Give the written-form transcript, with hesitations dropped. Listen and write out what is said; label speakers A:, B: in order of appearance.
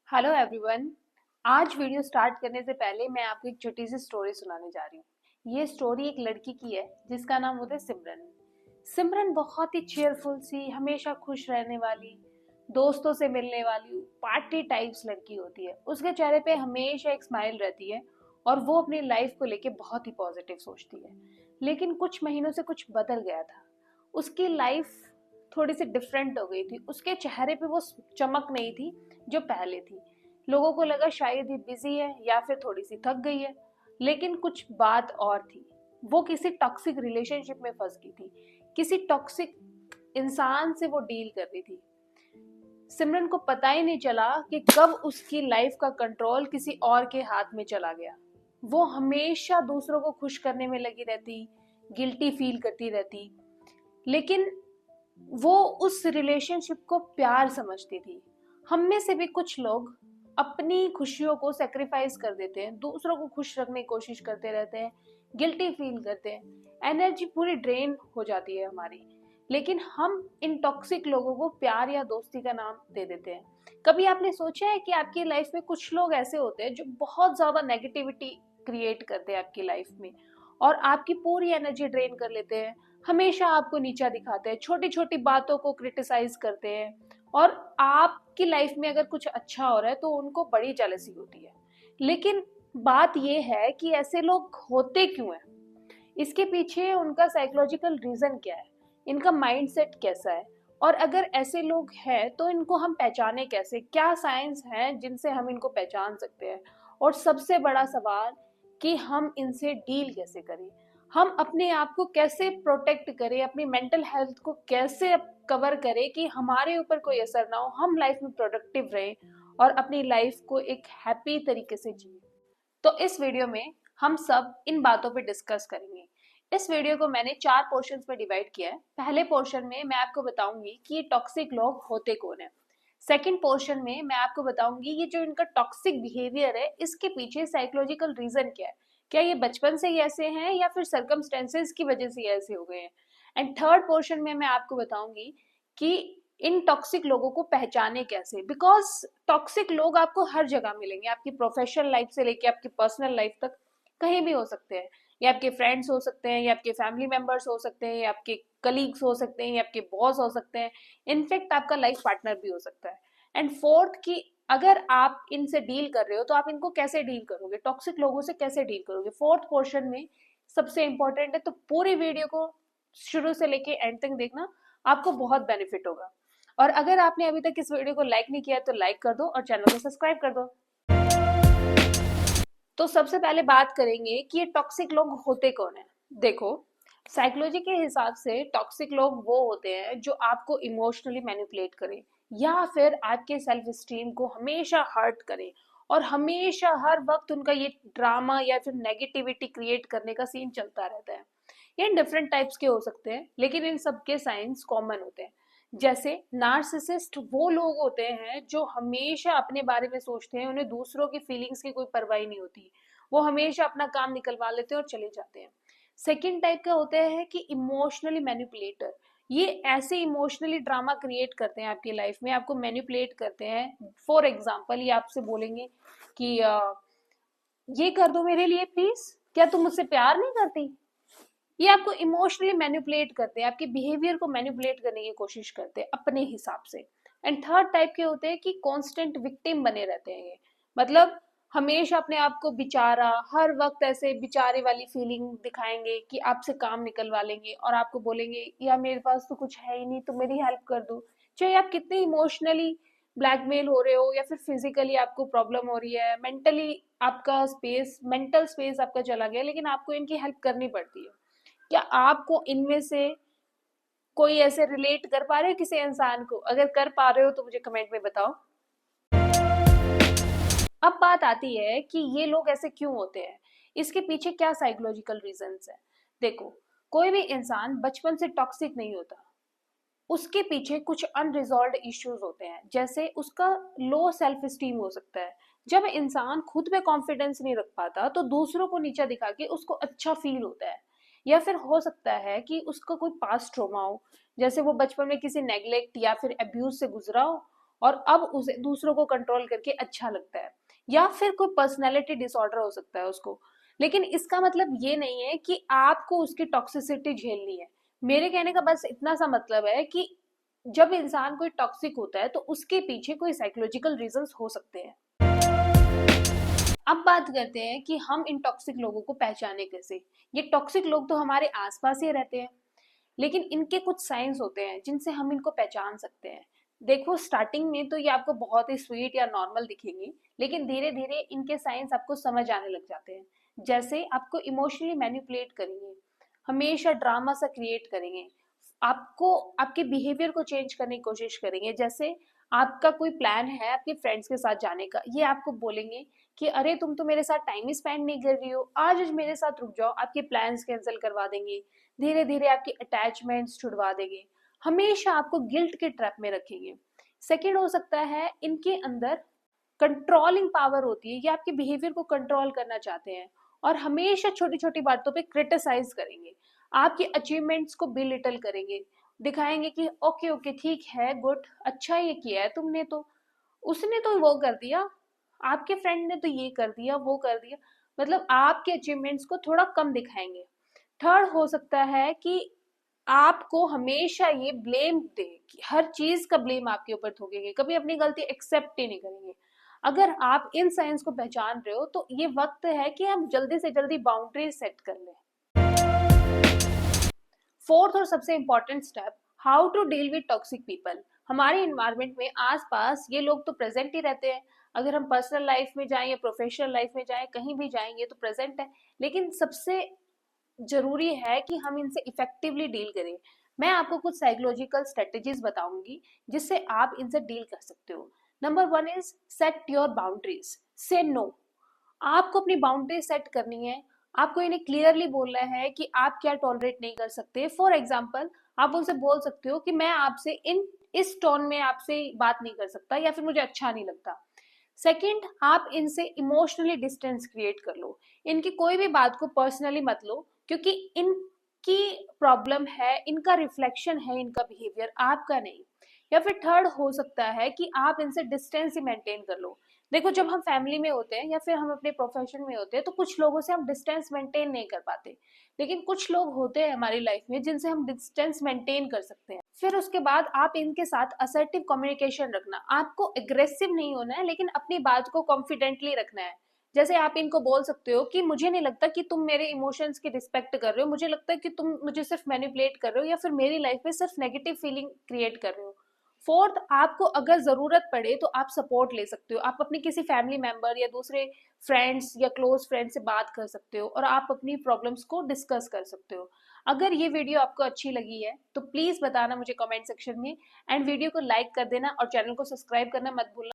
A: Hello everyone. आज video start करने से पहले मैं आपको एक छोटी सी स्टोरी सुनाने जा रही हूँ। ये स्टोरी एक लड़की की है जिसका नाम होता है सिमरन। सिमरन बहुत ही चेयरफुल सी, हमेशा खुश रहने वाली, दोस्तों से मिलने वाली, पार्टी टाइप्स लड़की होती है। उसके चेहरे पे हमेशा एक स्माइल रहती है और वो अपनी लाइफ को लेके बहुत ही पॉजिटिव सोचती है। लेकिन कुछ महीनों से कुछ बदल गया था। उसकी लाइफ थोड़ी सी डिफरेंट हो गई थी। उसके चेहरे पे वो चमक नहीं थी जो पहले थी। लोगों को लगा शायद ये बिजी है या फिर थोड़ी सी थक गई है, लेकिन कुछ बात और थी। वो किसी टॉक्सिक रिलेशनशिप में फंस गई थी, किसी टॉक्सिक इंसान से वो डील कर रही थी। सिमरन को पता ही नहीं चला कि कब उसकी लाइफ का कंट्रोल किसी और के हाथ में चला गया। वो हमेशा दूसरों को खुश करने में लगी रहती, गिल्टी फील करती रहती, लेकिन वो उस रिलेशनशिप को प्यार समझती थी। हम में से भी कुछ लोग अपनी खुशियों को सेक्रीफाइस कर देते हैं, दूसरों को खुश रखने की कोशिश करते रहते हैं, गिल्टी फील करते हैं, एनर्जी पूरी ड्रेन हो जाती है हमारी। लेकिन हम इन टॉक्सिक लोगों को प्यार या दोस्ती का नाम दे देते हैं। कभी आपने सोचा है कि आपकी लाइफ में कुछ लोग ऐसे होते हैं जो बहुत ज्यादा नेगेटिविटी क्रिएट करते हैं आपकी लाइफ में और आपकी पूरी एनर्जी ड्रेन कर लेते हैं, हमेशा आपको नीचा दिखाते हैं, छोटी छोटी बातों को क्रिटिसाइज करते हैं, और आपकी लाइफ में अगर कुछ अच्छा हो रहा है तो उनको बड़ी जेलसी होती है। लेकिन बात यह है कि ऐसे लोग होते क्यों हैं, इसके पीछे उनका साइकोलॉजिकल रीजन क्या है, इनका माइंडसेट कैसा है, और अगर ऐसे लोग हैं तो इनको हम पहचाने कैसे, क्या साइंस हैं जिनसे हम इनको पहचान सकते हैं, और सबसे बड़ा सवाल कि हम इनसे डील कैसे करें, हम अपने आप को कैसे प्रोटेक्ट करें, अपनी मेंटल हेल्थ को कैसे कवर करें कि हमारे ऊपर कोई असर ना हो, हम लाइफ में प्रोडक्टिव रहें और अपनी लाइफ को एक हैप्पी तरीके से जिए। तो इस वीडियो में हम सब इन बातों पे डिस्कस करेंगे। इस वीडियो को मैंने 4 पोर्शंस में डिवाइड किया है। पहले पोर्शन में मैं आपको बताऊंगी कि ये टॉक्सिक लोग होते कौन है। सेकंड पोर्शन में मैं आपको बताऊंगी ये जो इनका टॉक्सिक बिहेवियर है इसके पीछे साइकोलॉजिकल रीजन क्या है, क्या ये बचपन से ही ऐसे हैं या फिर सर्कमस्टेंसेस की वजह से ऐसे हो गए हैं। एंड थर्ड पोर्शन में मैं आपको बताऊंगी कि इन टॉक्सिक लोगों को पहचाने कैसे, बिकॉज टॉक्सिक लोग आपको हर जगह मिलेंगे, आपकी प्रोफेशनल लाइफ से लेके आपकी पर्सनल लाइफ तक कहीं भी हो सकते हैं। ये आपके फ्रेंड्स हो सकते हैं, या आपके फैमिली मेंबर्स हो सकते हैं, या आपके कलीग्स हो सकते हैं, या आपके बॉस हो सकते हैं, इनफैक्ट आपका लाइफ पार्टनर भी हो सकता है। एंड फोर्थ कि अगर आप इनसे डील कर रहे हो तो आप इनको कैसे डील करोगे, टॉक्सिक लोगों से कैसे डील करोगे, फोर्थ पोर्शन में सबसे इंपॉर्टेंट है। तो पूरी वीडियो को शुरू से लेके एंड तक देखना, आपको बहुत बेनिफिट होगा। और अगर आपने अभी तक इस वीडियो को लाइक नहीं किया तो लाइक कर दो और चैनल को सब्सक्राइब कर दो। तो सबसे पहले बात करेंगे कि ये टॉक्सिक लोग होते कौन है। देखो, साइकोलॉजी के हिसाब से टॉक्सिक लोग वो होते हैं जो आपको इमोशनली मैनिपुलेट करें या फिर आपके सेल्फ स्टीम को हमेशा हर्ट करें, और हमेशा हर वक्त उनका ये ड्रामा या फिर नेगेटिविटी क्रिएट करने का सीन चलता रहता है। ये डिफरेंट टाइप्स के हो सकते हैं लेकिन इन सबके साइंस कॉमन होते हैं। जैसे नार्सिसिस्ट वो लोग होते हैं जो हमेशा अपने बारे में सोचते हैं, उन्हें दूसरों की फीलिंग्स की कोई परवाह नहीं होती, वो हमेशा अपना काम निकलवा लेते हैं और चले जाते हैं। सेकेंड टाइप का होता है कि इमोशनली मैनिपुलेटर, ये ऐसे इमोशनली ड्रामा क्रिएट करते हैं आपकी लाइफ में, आपको मैनिपुलेट करते हैं। फॉर एग्जाम्पल ये आपसे बोलेंगे कि ये कर दो मेरे लिए प्लीज, क्या तुम मुझसे प्यार नहीं करती। ये आपको इमोशनली मैनिपुलेट करते हैं, आपके बिहेवियर को मैनिपुलेट करने की कोशिश करते हैं अपने हिसाब से। एंड थर्ड टाइप के होते हैं कि कांस्टेंट विक्टिम बने रहते हैं। ये मतलब हमेशा अपने आप को बेचारा, हर वक्त ऐसे बेचारे वाली फीलिंग दिखाएंगे कि आपसे काम निकलवा लेंगे और आपको बोलेंगे यार मेरे पास तो कुछ है ही नहीं, तो मेरी हेल्प कर दो। चाहे आप कितने इमोशनली ब्लैकमेल हो रहे हो या फिर फिजिकली आपको प्रॉब्लम हो रही है, मेंटली आपका स्पेस, मेंटल स्पेस आपका चला गया, लेकिन आपको इनकी हेल्प करनी पड़ती है। क्या आपको इनमें से कोई ऐसे रिलेट कर पा रहे हो किसी इंसान को? अगर कर पा रहे हो तो मुझे कमेंट में बताओ। अब बात आती है कि ये लोग ऐसे क्यों होते हैं, इसके पीछे क्या साइकोलॉजिकल रीजंस है। देखो, कोई भी इंसान बचपन से टॉक्सिक नहीं होता, उसके पीछे कुछ अनरिजॉल्व्ड इश्यूज होते हैं। जैसे उसका लो सेल्फ स्टीम हो सकता है, जब इंसान खुद में कॉन्फिडेंस नहीं रख पाता तो दूसरों को नीचा दिखा के उसको अच्छा फील होता है। या फिर हो सकता है कि उसका कोई पास्ट ट्रॉमा हो, जैसे वो बचपन में किसी नेग्लेक्ट या फिर अब्यूज से गुजरा हो और अब उसे दूसरों को कंट्रोल करके अच्छा लगता है, या फिर कोई पर्सनैलिटी डिसऑर्डर हो सकता है उसको। लेकिन इसका मतलब ये नहीं है कि आपको उसकी टॉक्सिसिटी झेलनी है। मेरे कहने का बस इतना सा मतलब है कि जब इंसान कोई टॉक्सिक होता है तो उसके पीछे कोई साइकोलॉजिकल रीजंस हो सकते हैं। अब बात करते हैं कि हम इन टॉक्सिक लोगों को पहचाने कैसे। ये टॉक्सिक लोग तो हमारे आसपास ही रहते हैं, लेकिन इनके कुछ साइंस होते हैं जिनसे हम इनको पहचान सकते हैं। देखो, स्टार्टिंग में तो ये आपको बहुत ही स्वीट या नॉर्मल दिखेंगे, लेकिन धीरे धीरे इनके साइंस आपको समझ आने लग जाते हैं। जैसे आपको इमोशनली मैनिपुलेट करेंगे, हमेशा ड्रामा सा क्रिएट करेंगे, आपको आपके बिहेवियर को चेंज करने की कोशिश करेंगे। जैसे आपका कोई प्लान है आपके फ्रेंड्स के साथ जाने का, ये आपको बोलेंगे कि अरे तुम तो मेरे साथ टाइम ही स्पेंड नहीं कर रही हो, आज मेरे साथ रुक जाओ, आपके प्लान्स कैंसिल करवा देंगे। धीरे धीरे आपकी अटैचमेंट्स छुड़वा देंगे, हमेशा आपको गिल्ट के ट्रैप में रखेंगे। सेकेंड हो सकता है इनके अंदर कंट्रोलिंग पावर होती है, ये आपके बिहेवियर को कंट्रोल करना चाहते हैं और हमेशा छोटी छोटी बातों पे क्रिटिसाइज करेंगे, आपके अचीवमेंट्स को बिलिटल करेंगे, दिखाएंगे कि ओके ओके ठीक है, गुड, अच्छा ये किया है तुमने, तो उसने तो वो कर दिया, आपके फ्रेंड ने तो ये कर दिया वो कर दिया, मतलब आपके अचीवमेंट्स को थोड़ा कम दिखाएंगे। थर्ड हो सकता है कि आपको हमेशा ये ब्लेम दे, कि हर चीज का ब्लेम आपके ऊपर थोकेंगे, कभी अपनी गलती एक्सेप्ट ही नहीं करेंगे। अगर आप इन साइंस को पहचान रहे हो तो ये वक्त है कि हम जल्दी से जल्दी बाउंड्री सेट कर लें। फोर्थ और सबसे important step, how to deal with toxic people. हमारे इन्वायरमेंट में आसपास ये लोग तो प्रेजेंट ही रहते हैं, अगर हम पर्सनल लाइफ में जाएं या प्रोफेशनल लाइफ में जाएं, कहीं भी जाएंगे तो प्रेजेंट है। लेकिन सबसे जरूरी है कि हम इनसे इफेक्टिवली डील करें। मैं आपको कुछ साइकोलॉजिकल स्ट्रेटेजीज बताऊंगी जिससे आप इनसे डील कर सकते हो। Number one is set your boundaries, से नो। आपको अपनी बाउंड्री सेट करनी है, आपको इन्हें क्लियरली बोलना है कि आप क्या टॉलरेट नहीं कर सकते। फॉर एग्जाम्पल, आप उनसे बोल सकते हो कि मैं आपसे इस टोन में आपसे बात नहीं कर सकता, या फिर मुझे अच्छा नहीं लगता। सेकंड, आप इनसे इमोशनली डिस्टेंस क्रिएट कर लो, इनकी कोई भी बात को पर्सनली मत लो, क्योंकि इनकी प्रॉब्लम है, इनका रिफ्लेक्शन है इनका बिहेवियर, आपका नहीं। या फिर थर्ड हो सकता है कि आप इनसे डिस्टेंस ही मेंटेन कर लो। देखो, जब हम फैमिली में होते हैं या फिर हम अपने प्रोफेशन में होते हैं तो कुछ लोगों से हम डिस्टेंस मेंटेन नहीं कर पाते, लेकिन कुछ लोग होते हैं हमारी लाइफ में जिनसे हम डिस्टेंस मेंटेन कर सकते हैं। फिर उसके बाद आप इनके साथ असर्टिव कम्युनिकेशन रखना, आपको एग्रेसिव नहीं होना है, लेकिन अपनी बात को कॉन्फिडेंटली रखना है। जैसे आप इनको बोल सकते हो कि मुझे नहीं लगता कि तुम मेरे इमोशंस की रिस्पेक्ट कर रहे हो, मुझे लगता है कि तुम मुझे सिर्फ मैनिपुलेट कर रहे हो या फिर मेरी लाइफ में सिर्फ नेगेटिव फीलिंग क्रिएट कर रहे हो। फोर्थ, आपको अगर जरूरत पड़े तो आप सपोर्ट ले सकते हो, आप अपने किसी फैमिली मेंबर या दूसरे फ्रेंड्स या क्लोज फ्रेंड से बात कर सकते हो और आप अपनी प्रॉब्लम्स को डिस्कस कर सकते हो। अगर ये वीडियो आपको अच्छी लगी है तो प्लीज बताना मुझे कमेंट सेक्शन में, एंड वीडियो को लाइक कर देना और चैनल को सब्सक्राइब करना मत भूलना।